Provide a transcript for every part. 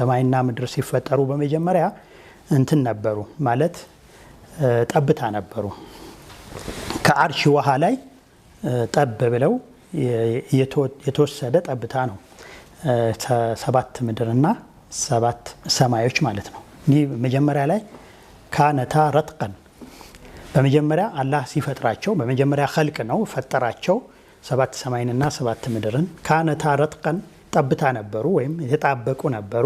ሰማይና ምድር ሲፈጠሩ በመጀመሪያ እንትን ነበሩ ማለት ጠብታ ነበሩ። ከአርሽ ውሃ ላይ ጠብ ብለው የተወሰደ ጠብታ ነው 7 ምድርና 7 ሰማዮች ማለት ነው። ይህ መጀመሪያ ላይ ካነታ ረትቀን በመጀመሪያ አላህ ሲፈጥራቸው በመጀመሪያ ኸልቅ ነው ፈጠራቸው 7 ሰማይንና 7 ምድርን። ካነታ ረትቀን ጠብታ ነበሩ ወይም የተጣበቁ ነበሩ።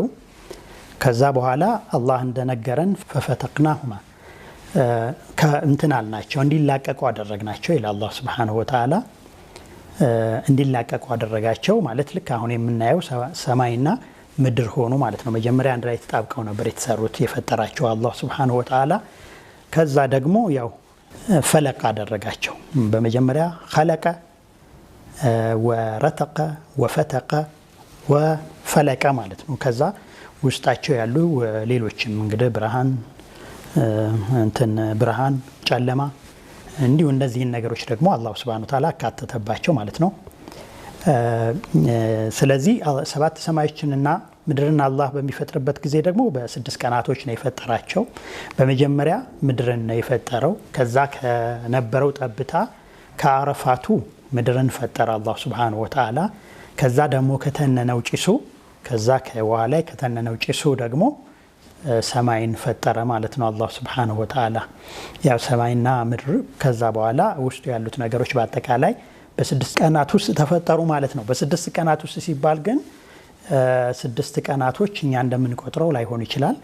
ከዛ በኋላ አላህ እንደነገረን ፈፈተቅናሁማ ከእንትን አልናቸው እንዲላቀቁ አደረግናቸው ይላል አላህ ሱብሓነሁ ወተዓላ። እንዲላቀቁ አደረጋቸው ማለት ልክ አሁን የምናየው ሰማይና ምድር ሆኑ ማለት ነው። መጀመሪያ አንድ ላይ ተጣብቀው ነበር የተሰሩት የፈጠራቸው አላህ ሱብሓነሁ ወተዓላ። ከዛ ደግሞ ያው ፈለቅ አደረጋቸው። በመጀመሪያ ኸለቀ ወረተቀ ወፈተቀ ወፈለቀ ማለት ነው። ከዛ ውስጣቸው ያሉ ሌሎችም እንግዲህ ብርሃን ጨለማ እንዲሁ እነዚህን ነገሮች ደግሞ አላህ ሱብሓነሁ ወተዓላ አካተተባቸው ማለት ነው። ስለዚህ 7 ሰማዮችንና ምድርን አላህ በሚፈጥርበት ጊዜ ደግሞ በ6 ቀናቶች ነው የፈጠራቸው። በመጀመሪያ ምድርን ነው የፈጠረው። ከዛ ከነበረው ጠብታ ከአረፋቱ ምድርን ፈጠረ አላህ ሱብሓነሁ ወተዓላ። ከዛ ደግሞ ከተነነው ጭሱ ከዛ ከውሃ ላይ ከተነነው ጭሱ ደግሞ ሰማይን ፈጠረ ማለት ነው አላህ ሱብሓነሁ ወተዓላ። ያው ሰማይና ምድር ከዛ በኋላ ውስጡ ያሉት ነገሮች በአጠቃላይ በ6 ቀናት ውስጥ ተፈጠሩ ማለት ነው። በ6 ቀናት ውስጥ ሲባል ግን 6 ቀናቶች እኛ እንደምንቆጥረው ላይሆን ይችላል።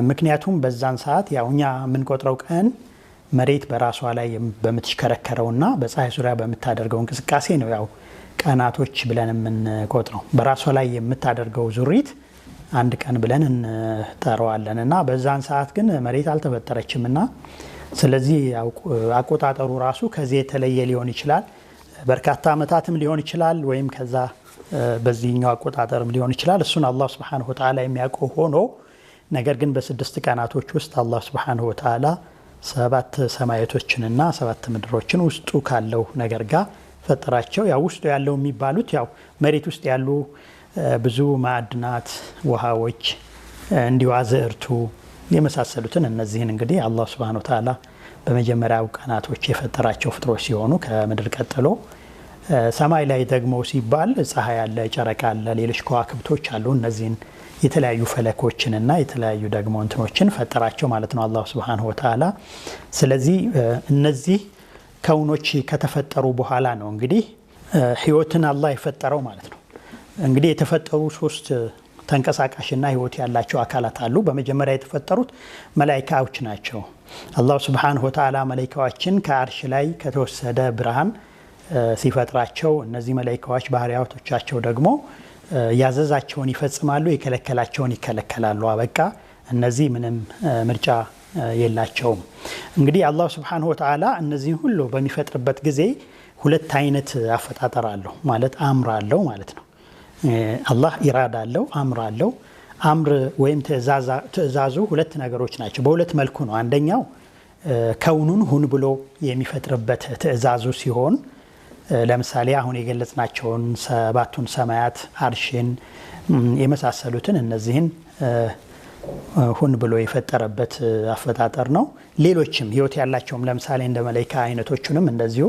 ምክንያቱም በዛን ሰዓት ያው እኛ የምንቆጥረው ቀን መሬት በራሷ ላይ በምትሽከረከረውና በፀሐይ ዙሪያ በምታደርገው እንቅስቃሴ ነው ያው ቀናቶች ብለን የምንቆጥረው። በራሷ ላይ የምታደርገው ዙሪት አንድ ቀን ብለን እንጠራዋለን እና በዛን ሰዓት ግን መሬት አልተፈጠረችም እና ስለዚህ አቆጣጠሩ ራሱ ከዚህ የተለየ ሊሆን ይችላል። በርካታ ዓመታትም ሊሆን ይችላል ወይም ከዛ በዚህኛው አቆጣጠርም ሊሆን ይችላል። እሱን አላህ ሱብሓነሁ ወተዓላ የሚያውቀው ሆኖ ነገር ግን በ6 ቀናቶች ውስጥ አላህ ሱብሓነሁ ወተዓላ 7 ሰማያቶችንና 7 ምድሮችን ውስጡ ካለው ነገር ጋር ፈጠራቸው። ያው ውስጡ ያለው የሚባሉት ያው መሬት ውስጥ ያሉ ብዙ ማዕድናት፣ ውሃዎች፣ እንዲሁ አዝዕርቱ የመሳሰሉትን እነዚህን እንግዲህ አላህ ሱብሓነሁ ወተዓላ በመጀመሪያው ቀናቶች የፈጠራቸው ፍጥሮች ሲሆኑ ከምድር ቀጥሎ ሰማይ ላይ ደግሞ ሲባል ፀሐይ አለ፣ ጨረቃ አለ፣ ሌሎች ከዋክብቶች አሉ። እነዚህን የተለያዩ ፈለኮችንና የተለያዩ ደግሞ እንትኖችን ፈጠራቸው ማለት ነው አላህ ሱብሓነሁ ወተዓላ። ስለዚህ እነዚህ ከውኖች ከተፈጠሩ በኋላ ነው እንግዲህ ህይወትን አላህ የፈጠረው ማለት ነው። እንግዲህ የተፈጠሩ 3 ተንቀሳቃሽና ህይወት ያላቸው አካላት አሉ። በመጀመሪያ የተፈጠሩት መላኢካዎች ናቸው። አላህ ሱብሓነሁ ወተዓላ መላኢካዎችን ከአርሽ ላይ ከተወሰደ ብርሃን ሲፈጥራቸው እነዚህ መላኢካዎች ባህሪያቶቻቸው ደግሞ ያዘዛቸውን ይፈጽማሉ፣ የከለከላቸውን ይከለከላሉ። አበቃ። እነዚህ ምንም ምርጫ የላቸውም። እንግዲህ አላህ ሱብሓነሁ ወተዓላ እነዚህን ሁሉ በሚፈጥርበት ጊዜ 2 አይነት አፈጣጠር አለው ማለት አምር አለው ማለት ነው። አላህ ኢራዳ አለው፣ አምር አለው። አምር ወይም ትእዛዙ 2 ነገሮች ናቸው። በ2 መልኩ ነው። አንደኛው ከውኑን ሁን ብሎ የሚፈጥርበት ትእዛዙ ሲሆን ለምሳሌ አሁን የገለጽናቸውን 7ቱን ሰማያት፣ አርሽን የመሳሰሉትን እነዚህን ሁን ብሎ የፈጠረበት አፈጣጠር ነው። ሌሎችም ህይወት ያላቸውም ለምሳሌ እንደ መላኢካ አይነቶቹንም እንደዚሁ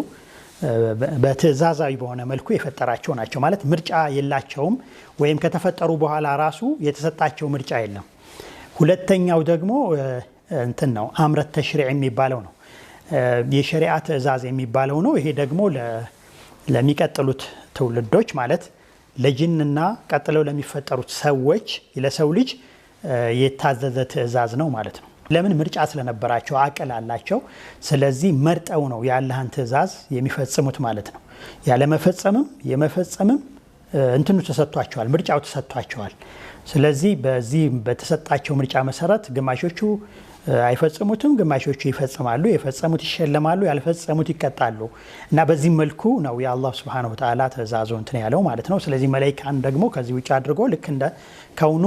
በትእዛዛዊ በሆነ መልኩ የፈጠራቸው ናቸው። ማለት ምርጫ የላቸውም ወይም ከተፈጠሩ በኋላ ራሱ የተሰጣቸው ምርጫ የለም። ሁለተኛው ደግሞ እንትን ነው አምረት ተሽሪዕ የሚባለው ነው። የሸሪዓ ትእዛዝ የሚባለው ነው። ይሄ ደግሞ ለሚቀጥሉት ትውልዶች ማለት ለጅንና ቀጥለው ለሚፈጠሩት ሰዎች ለሰው ልጅ የታዘዘ ትእዛዝ ነው ማለት ነው። ለምን? ምርጫ ስለነበራቸው አቅል አላቸው። ስለዚህ መርጠው ነው የአላህን ትእዛዝ የሚፈጽሙት ማለት ነው። ያለመፈጸምም የመፈጸምም እንትኑ ተሰጥቷቸዋል፣ ምርጫው ተሰጥቷቸዋል። ስለዚህ በዚህ በተሰጣቸው ምርጫ መሰረት ግማሾቹ አይፈጽሙትም፣ ግማሾቹ ይፈጽማሉ። የፈጸሙት ይሸለማሉ፣ ያልፈጸሙት ይቀጣሉ። እና በዚህ መልኩ ነው የአላህ ሱብሓነሁ ወተዓላ ትእዛዙ እንትን ያለው ማለት ነው። ስለዚህ መላኢካን ደግሞ ከዚህ ውጭ አድርጎ ልክ እንደ ከውኑ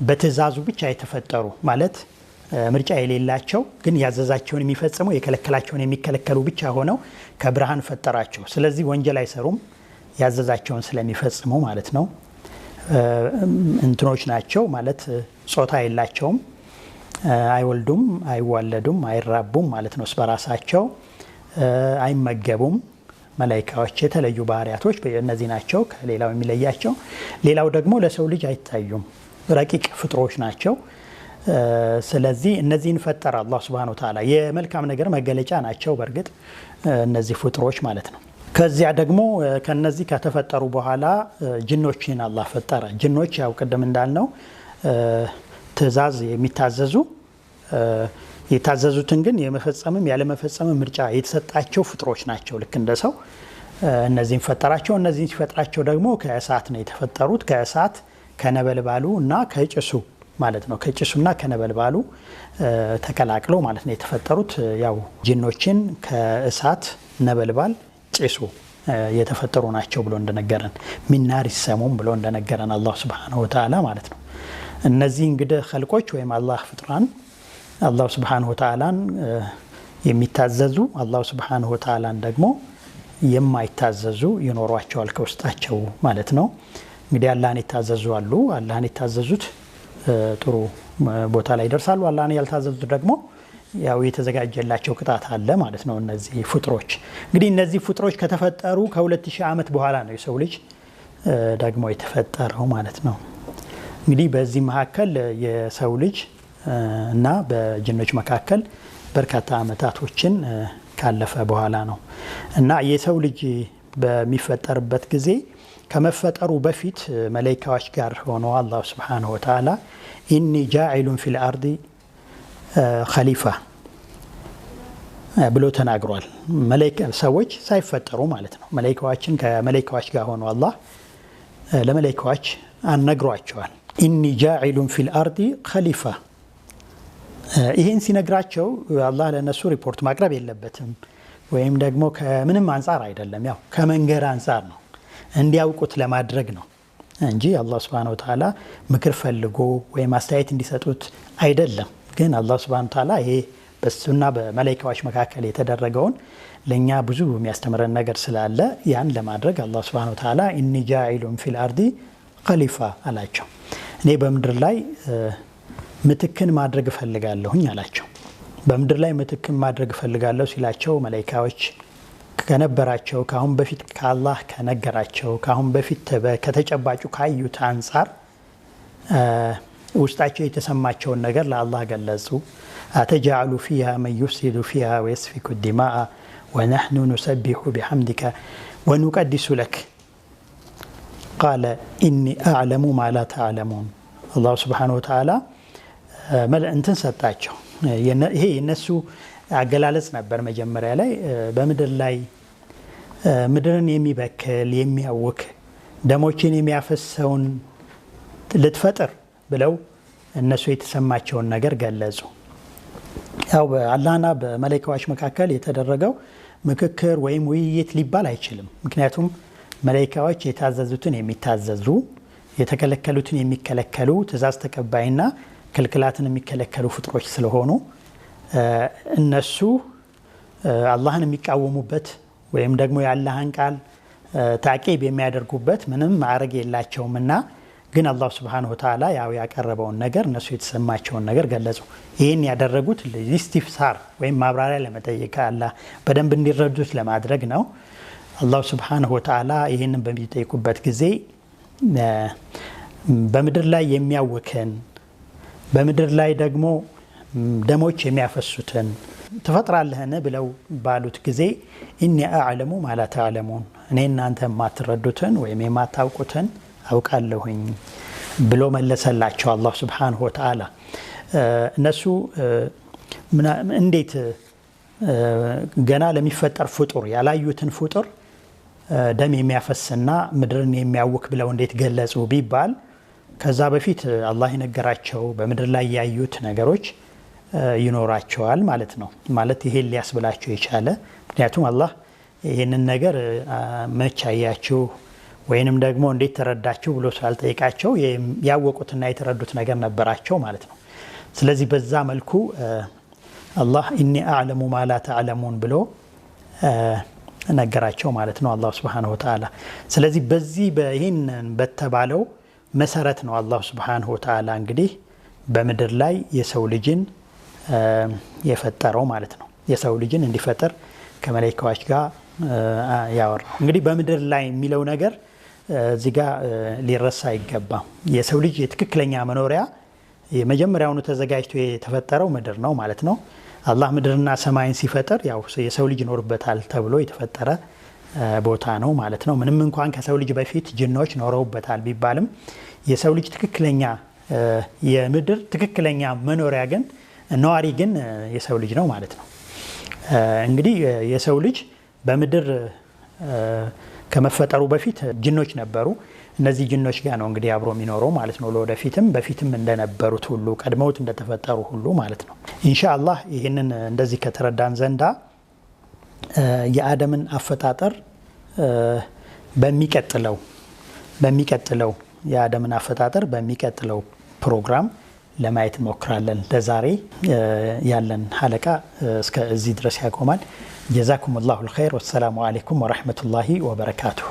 በትእዛዙ ብቻ የተፈጠሩ ማለት ምርጫ የሌላቸው ግን ያዘዛቸውን የሚፈጽሙ የከለከላቸውን የሚከለከሉ ብቻ ሆነው ከብርሃን ፈጠራቸው። ስለዚህ ወንጀል አይሰሩም ያዘዛቸውን ስለሚፈጽሙ ማለት ነው። እንትኖች ናቸው ማለት ጾታ የላቸውም፣ አይወልዱም፣ አይዋለዱም፣ አይራቡም ማለት ነው። በራሳቸው አይመገቡም። መላኢካዎች የተለዩ ባህሪያቶች እነዚህ ናቸው ከሌላው የሚለያቸው። ሌላው ደግሞ ለሰው ልጅ አይታዩም፣ ረቂቅ ፍጥሮች ናቸው። ስለዚህ እነዚህን ፈጠረ አላህ ሱብሓነሁ ወተዓላ። የመልካም ነገር መገለጫ ናቸው በእርግጥ እነዚህ ፍጥሮች ማለት ነው። ከዚያ ደግሞ ከነዚህ ከተፈጠሩ በኋላ ጅኖችን አላህ ፈጠረ። ጅኖች ያው ቅድም እንዳልነው ትእዛዝ የሚታዘዙ የታዘዙትን ግን የመፈጸምም ያለመፈጸምም ምርጫ የተሰጣቸው ፍጥሮች ናቸው ልክ እንደ ሰው። እነዚህን ፈጠራቸው። እነዚህን ሲፈጥራቸው ደግሞ ከእሳት ነው የተፈጠሩት። ከእሳት ከነበልባሉ እና ከጭሱ ማለት ነው። ከጭሱና ከነበልባሉ ተቀላቅለው ማለት ነው የተፈጠሩት። ያው ጂኖችን ከእሳት ነበልባል ጭሱ የተፈጠሩ ናቸው ብሎ እንደነገረን ሚናር ይሰሙም ብሎ እንደነገረን አላህ Subhanahu Wa Ta'ala ማለት ነው። እነዚህ እንግዲህ ኸልቆች ወይም አላህ ፍጥራን አላህ Subhanahu Wa Ta'ala የሚታዘዙ አላህ Subhanahu Wa Ta'ala ደግሞ የማይታዘዙ ይኖሯቸዋል ከውስጣቸው ማለት ነው። እንግዲህ አላህን የታዘዙ አሉ። አላህን የታዘዙት ጥሩ ቦታ ላይ ይደርሳሉ። አላህን ያልታዘዙት ደግሞ ያው የተዘጋጀላቸው ቅጣት አለ ማለት ነው። እነዚህ ፍጥሮች እንግዲህ እነዚህ ፍጥሮች ከተፈጠሩ ከ2000 ዓመት በኋላ ነው የሰው ልጅ ደግሞ የተፈጠረው ማለት ነው። እንግዲህ በዚህ መካከል የሰው ልጅ እና በጅኖች መካከል በርካታ ዓመታቶችን ካለፈ በኋላ ነው እና የሰው ልጅ በሚፈጠርበት ጊዜ ከመፈጠሩ በፊት መላእክቶች ጋር ሆኖ አላህ Subhanahu Wa Ta'ala ኢኒ ጃኢሉን ፊል አርዲ ኸሊፋ ብሎ ተናግሯል። ሰዎች ሳይፈጠሩ ማለት ነው። መላእክቶችን ከመላእክቶች ጋር ሆኖ አላህ ለመላእክቶች አነግሯቸዋል። ኢኒ ጃኢሉን ፊል አርዲ ኸሊፋ። ይሄን ሲነግራቸው አላህ ለነሱ ሪፖርት ማቅረብ የለበትም ወይም ደግሞ ከምንም አንፃር አይደለም፣ ያው ከመንገር አንፃር ነው እንዲያውቁት ለማድረግ ነው እንጂ አላህ Subhanahu Wa Ta'ala ምክር ፈልጎ ወይም አስተያየት እንዲሰጡት አይደለም። ግን አላህ Subhanahu Wa Ta'ala ይሄ በሱና በመላእክቶች መካከል የተደረገውን ለኛ ብዙ የሚያስተምረን ነገር ስላለ ያን ለማድረግ አላህ Subhanahu Wa Ta'ala ኢኒ ጃኢሉን ፊል አርዲ ኸሊፋ አላቸው። እኔ በምድር ላይ ምትክን ማድረግ እፈልጋለሁኝ አላቸው። በምድር ላይ ምትክን ማድረግ እፈልጋለሁ ሲላቸው መላእክቶች ከነበራቸው ካሁን በፊት ከአላህ ከነገራቸው ካሁን በፊት ከተጨባጩ ካዩት አንፃር ውስጣቸው የተሰማቸውን ነገር ለአላህ ገለጹ። አተጃሉ ፊሃ መን ዩፍሲዱ ፊሃ ወየስፊኩ ዲማአ ወነሕኑ ኑሰቢሑ ቢሐምዲከ ወኑቀዲሱ ለክ ቃለ ኢኒ አዕለሙ ማ ላ ተዕለሙን። አላህ Subhanahu Wa Ta'ala እንትን ሰጣቸው። ይሄ የነሱ አገላለጽ ነበር መጀመሪያ ላይ በምድር ላይ ምድርን የሚበክል የሚያውክ ደሞችን የሚያፈሰውን ልትፈጥር ብለው እነሱ የተሰማቸውን ነገር ገለጹ። ያው በአላህና በመላእክቶች መካከል የተደረገው ምክክር ወይም ውይይት ሊባል አይችልም። ምክንያቱም መላእክቶች የታዘዙትን የሚታዘዙ የተከለከሉትን የሚከለከሉ ትእዛዝ ተቀባይና ክልክላትን የሚከለከሉ ፍጥሮች ስለሆኑ እነሱ አላህን የሚቃወሙበት ወይም ደግሞ የአላህን ቃል ታቂብ የሚያደርጉበት ምንም ማዕረግ የላቸውምና ግን አላህ Subhanahu Wa Ta'ala ያው ያቀረበውን ነገር እነሱ የተሰማቸውን ነገር ገለጹ። ይሄን ያደረጉት ለኢስቲፍሳር ወይም ማብራሪያ ለመጠየቅ አላህ በደንብ እንዲረዱት ለማድረግ ነው። አላህ Subhanahu Wa Ta'ala ይሄንን በሚጠይቁበት ጊዜ በምድር ላይ የሚያውከን በምድር ላይ ደግሞ ደሞች የሚያፈሱትን ተፈጥራለህን ብለው ባሉት ጊዜ ኢኒ አዕለሙ ማ ላ ተዕለሙን እኔ እናንተ የማትረዱትን ወይም የማታውቁትን አውቃለሁኝ ብሎ መለሰላቸው አላህ Subhanahu Wa Ta'ala። እነሱ እንዴት ገና ለሚፈጠር ፍጡር ያላዩትን ፍጡር ደም የሚያፈስና ምድርን የሚያውክ ብለው እንዴት ገለጹ ቢባል ከዛ በፊት አላህ የነገራቸው በምድር ላይ ያዩት ነገሮች ይኖራቸዋል ማለት ነው። ማለት ይሄ ሊያስብላቸው የቻለ ምክንያቱም አላህ ይሄንን ነገር መቼ አያችሁ ወይንም ደግሞ እንዴት ተረዳችሁ ብሎ ስላልጠየቃቸው ያወቁትና የተረዱት ነገር ነበራቸው ማለት ነው። ስለዚህ በዛ መልኩ አላህ ኢኒ አዕለሙ ማ ላ ተዕለሙን ብሎ ነገራቸው ማለት ነው አላህ Subhanahu Wa Ta'ala። ስለዚህ በዚህ ይሄን በተባለው መሰረት ነው። አላህ ሱብሓነሁ ወተዓላ እንግዲህ በምድር ላይ የሰው ልጅን የፈጠረው ማለት ነው። የሰው ልጅን እንዲፈጠር ከመላእክቶች ጋር ያወራው እንግዲህ በምድር ላይ የሚለው ነገር እዚህ ጋር ሊረሳ አይገባም። የሰው ልጅ የትክክለኛ መኖሪያ የመጀመሪያውኑ ተዘጋጅቶ የተፈጠረው ምድር ነው ማለት ነው። አላህ ምድርና ሰማይን ሲፈጥር ያው የሰው ልጅ ይኖርበታል ተብሎ የተፈጠረ ቦታ ነው ማለት ነው። ምንም እንኳን ከሰው ልጅ በፊት ጅኖች ኖረውበታል ቢባልም የሰው ልጅ ትክክለኛ የምድር ትክክለኛ መኖሪያ ግን ነዋሪ ግን የሰው ልጅ ነው ማለት ነው። እንግዲህ የሰው ልጅ በምድር ከመፈጠሩ በፊት ጅኖች ነበሩ። እነዚህ ጅኖች ጋር ነው እንግዲህ አብሮ የሚኖረው ማለት ነው። ለወደፊትም በፊትም እንደነበሩት ሁሉ ቀድመውት እንደተፈጠሩ ሁሉ ማለት ነው። ኢንሻአላህ ይህንን እንደዚህ ከተረዳን ዘንዳ የአደምን አፈጣጠር በሚቀጥለው የአደምን አፈጣጠር በሚቀጥለው ፕሮግራም ለማየት እንሞክራለን። ለዛሬ ያለን ሐለቃ እስከዚህ ድረስ ያቆማል። ጀዛኩሙላሁል ኸይር። ወሰላሙ አለይኩም ወራህመቱላሂ ወበረካቱሁ።